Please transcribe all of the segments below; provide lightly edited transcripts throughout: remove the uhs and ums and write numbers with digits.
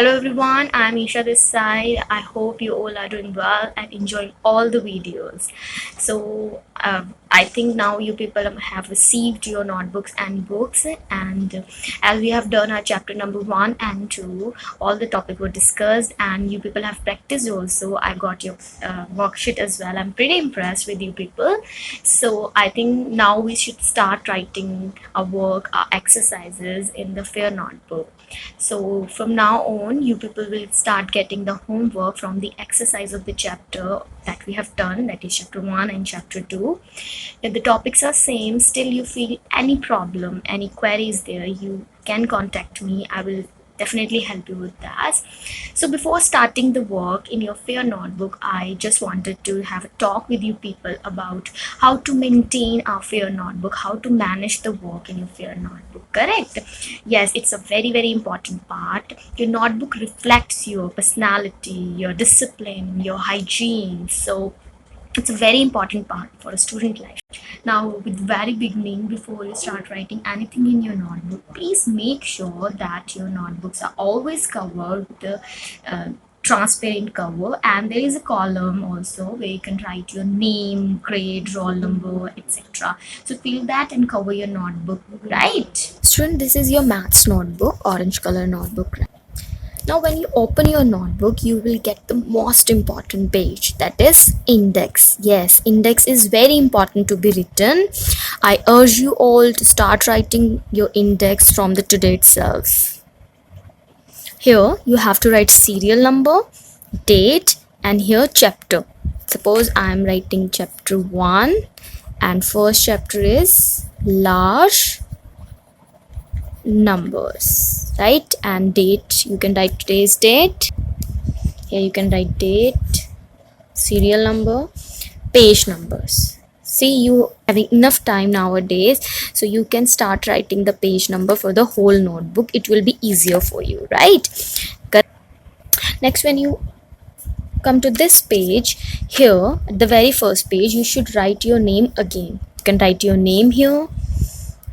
Hello everyone, I'm Isha this side. I hope you all are doing well and enjoying all the videos. I think now you people have received your notebooks and books, and as we have done our chapter number 1 and 2, all the topic were discussed and you people have practiced also. I got your worksheet as well. I'm pretty impressed with you people. So I think now we should start writing our work, our exercises in the fair notebook. So from now on, you people will start getting the homework from the exercise of the chapter that we have done, that is chapter 1 and chapter 2. If the topics are same, still you feel any problem, any queries there, you can contact me. I will definitely help you with that. So before starting the work in your fair notebook, I just wanted to have a talk with you people about how to maintain our fair notebook, how to manage the work in your fair notebook. Correct? Yes, it's a very important part. Your notebook reflects your personality, your discipline, your hygiene. So it's a very important part for a student life. Now, with very beginning, before you start writing anything in your notebook, please make sure that your notebooks are always covered with the transparent cover, and there is a column also where you can write your name, grade, roll number, etc. So fill that and cover your notebook, right? Student, this is your maths notebook, orange color notebook, right? Now, when you open your notebook, you will get the most important page, that is index. Yes, index is very important to be written. I urge you all to start writing your index from the today itself. Here, you have to write serial number, date, and here chapter. Suppose I am writing chapter 1 and first chapter is large numbers, right? And date, you can write today's date. Here you can write date, serial number, page numbers. See, you having enough time nowadays, so you can start writing the page number for the whole notebook. It will be easier for you, right? Next, when you come to this page, here at the very first page, you should write your name again. You can write your name here,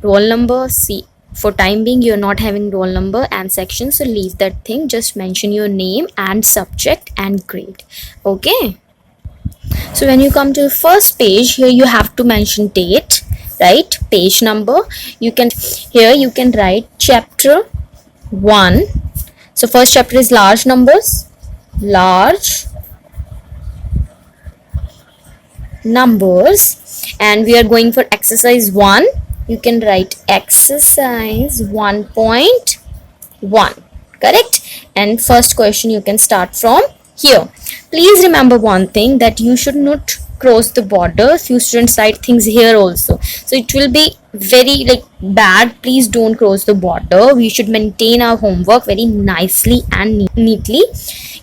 roll number. See, for time being you're not having roll number and section, so leave that thing. Just mention your name and subject and grade. Okay, so when you come to the first page, here you have to mention date, right? Page number, you can, here you can write chapter 1. So first chapter is large numbers, large numbers, and we are going for exercise 1. You can write exercise 1.1, correct? And first question you can start from here. Please remember one thing, that you should not cross the border. Few students write things here also, so it will be very bad. Please don't cross the border. We should maintain our homework very nicely and neatly.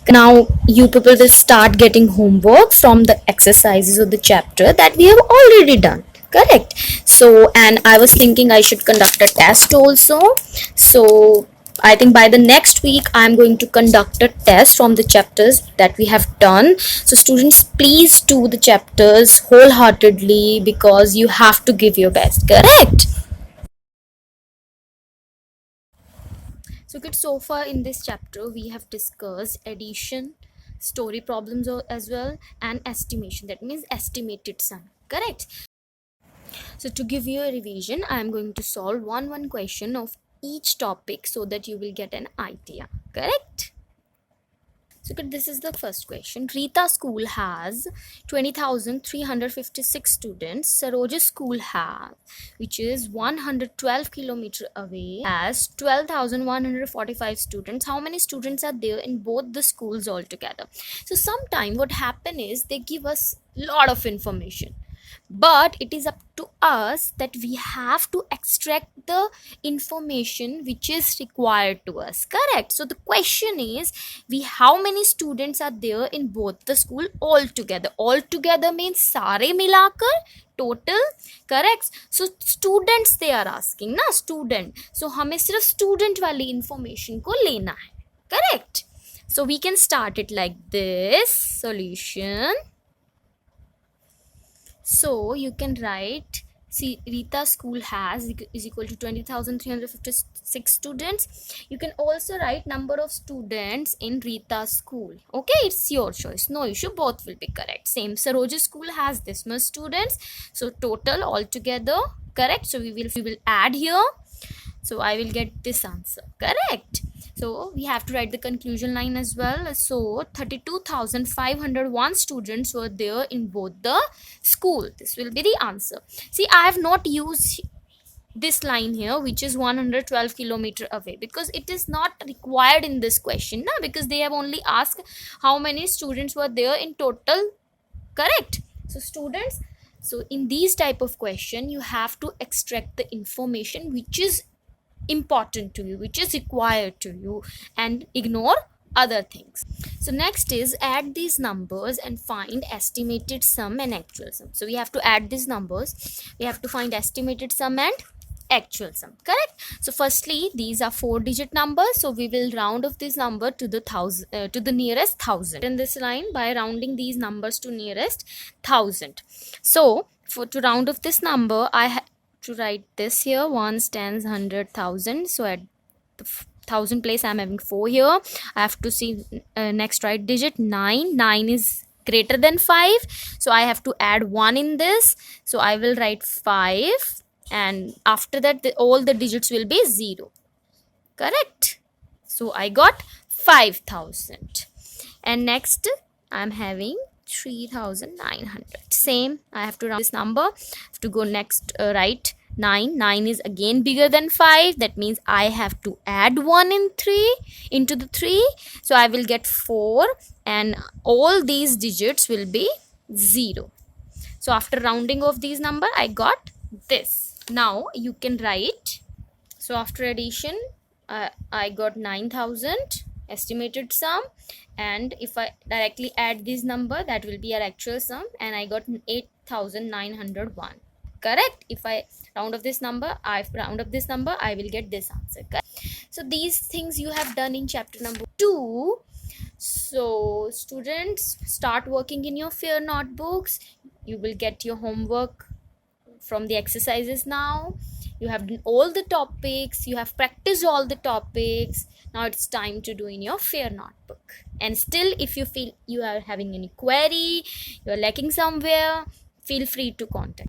Now you people will start getting homework from the exercises of the chapter that we have already done, correct? So, and I was thinking I should conduct a test also. So I think by the next week I'm going to conduct a test from the chapters that we have done. So students, please do the chapters wholeheartedly, because you have to give your best, correct? So good, so far in this chapter we have discussed addition, story problems as well, and estimation, that means estimated sum, correct? So to give you a revision, I am going to solve one question of each topic so that you will get an idea, correct? So this is the first question. Rita school has 20,356 students. Saroja school has, which is 112 kilometer away, has 12,145 students. How many students are there in both the schools altogether? So sometime what happen is they give us lot of information, but it is up to us that we have to extract the information which is required to us, correct? So the question is, we how many students are there in both the school altogether? Altogether means sare milakar, total, correct? So students they are asking na, student, so हमें सिर्फ student वाली information को लेना है, correct? So we can start it like this. Solution. So you can write see, Rita school has is equal to 20,356 students. You can also write number of students in Rita school. Okay, it's your choice. No issue, both will be correct. Same, Saroja school has this much students. So total altogether correct. So we will add here. So I will get this answer correct. So we have to write the conclusion line as well. So 32,501 students were there in both the school. This will be the answer. See, I have not used this line here, which is 112 kilometer away, because it is not required in this question na? Because they have only asked how many students were there in total, correct? So students, so in these type of question you have to extract the information which is important to you, which is required to you, and ignore other things. So next is add these numbers and find estimated sum and actual sum. So we have to add these numbers, we have to find estimated sum and actual sum, correct? So firstly, these are 4-digit numbers, so we will round off this number to the to the nearest thousand in this line by rounding these numbers to nearest thousand. So to round off this number, I to write this here: ones, tens, 100,000. So at the thousand place I'm having 4 here. I have to see next right digit 9 is greater than 5, so I have to add 1 in this. So I will write 5, and after that all the digits will be 0, correct? So I got 5,000. And next I'm having 3,900. Same, I have to round this number, have to go next right 9 is again bigger than 5, that means I have to add 1 in 3 into the 3, so I will get 4, and all these digits will be 0. So after rounding off these number, I got this. Now you can write, so after addition I got 9,000 estimated sum, and if I directly add this number, that will be our actual sum, and I got 8,901, correct? If I round up this number, I will get this answer, correct? So these things you have done in chapter number 2. So students, start working in your fair notebooks. You will get your homework from the exercises now. You have done all the topics, you have practiced all the topics. Now it's time to do in your fair notebook. And still, if you feel you are having any query, you are lacking somewhere, feel free to contact.